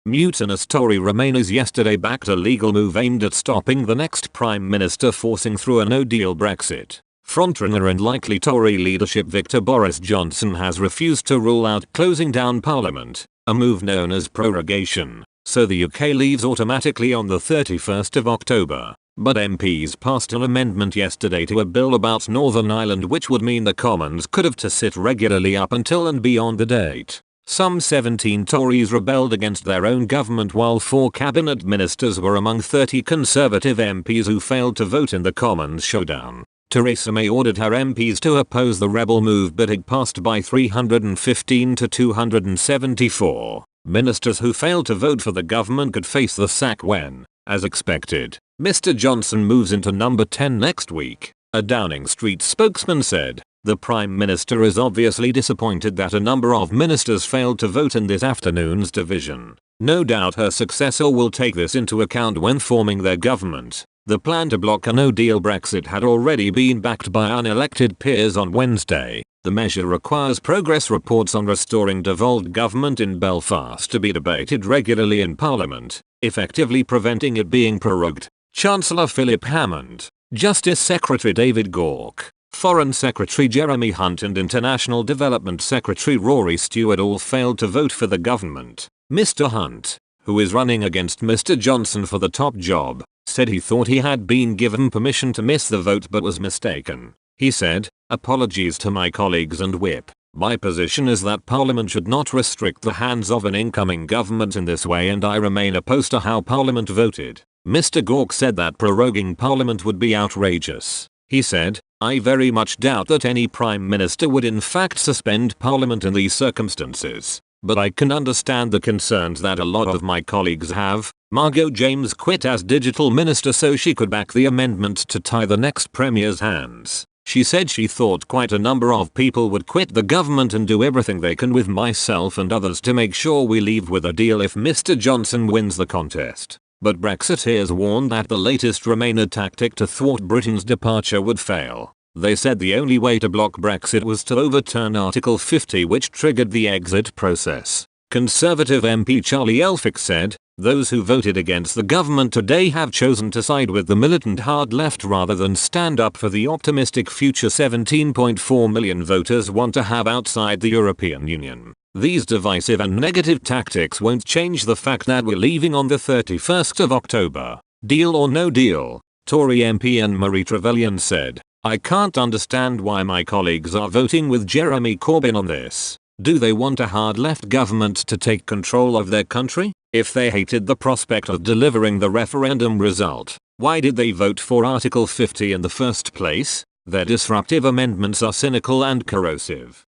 Mutinous Tory Remainers yesterday backed a legal move aimed at stopping the next Prime Minister forcing through a no-deal Brexit. Frontrunner and likely Tory leadership Victor Boris Johnson has refused to rule out closing down Parliament, a move known as prorogation, so the UK leaves automatically on the 31st of October. But MPs passed an amendment yesterday to a bill about Northern Ireland which would mean the Commons could have to sit regularly up until and beyond the date. Some 17 Tories rebelled against their own government while 4 cabinet ministers were among 30 Conservative MPs who failed to vote in the Commons showdown. Theresa May ordered her MPs to oppose the rebel move but it passed by 315 to 274. Ministers who failed to vote for the government could face the sack when, as expected, Mr. Johnson moves into number 10 next week. A Downing Street spokesman said, "The Prime Minister is obviously disappointed that a number of ministers failed to vote in this afternoon's division. No doubt her successor will take this into account when forming their government." The plan to block a no-deal Brexit had already been backed by unelected peers on Wednesday. The measure requires progress reports on restoring devolved government in Belfast to be debated regularly in Parliament, effectively preventing it being prorogued. Chancellor Philip Hammond, Justice Secretary David Gauke, Foreign Secretary Jeremy Hunt and International Development Secretary Rory Stewart all failed to vote for the government. Mr. Hunt, who is running against Mr. Johnson for the top job, said he thought he had been given permission to miss the vote but was mistaken. He said, "Apologies to my colleagues and whip. My position is that Parliament should not restrict the hands of an incoming government in this way and I remain opposed to how Parliament voted." Mr. Gauke said that proroguing Parliament would be outrageous. He said, "I very much doubt that any Prime Minister would in fact suspend Parliament in these circumstances. But I can understand the concerns that a lot of my colleagues have." Margot James quit as Digital Minister so she could back the amendment to tie the next Premier's hands. She said she thought quite a number of people would quit the government and do everything they can with myself and others to make sure we leave with a deal if Mr. Johnson wins the contest. But Brexiteers warned that the latest Remainer tactic to thwart Britain's departure would fail. They said the only way to block Brexit was to overturn Article 50 which triggered the exit process. Conservative MP Charlie Elphicke said, "Those who voted against the government today have chosen to side with the militant hard left rather than stand up for the optimistic future 17.4 million voters want to have outside the European Union. These divisive and negative tactics won't change the fact that we're leaving on the 31st of October. Deal or no deal." Tory MP Anne-Marie Trevelyan said, "I can't understand why my colleagues are voting with Jeremy Corbyn on this. Do they want a hard left government to take control of their country? If they hated the prospect of delivering the referendum result, why did they vote for Article 50 in the first place? Their disruptive amendments are cynical and corrosive."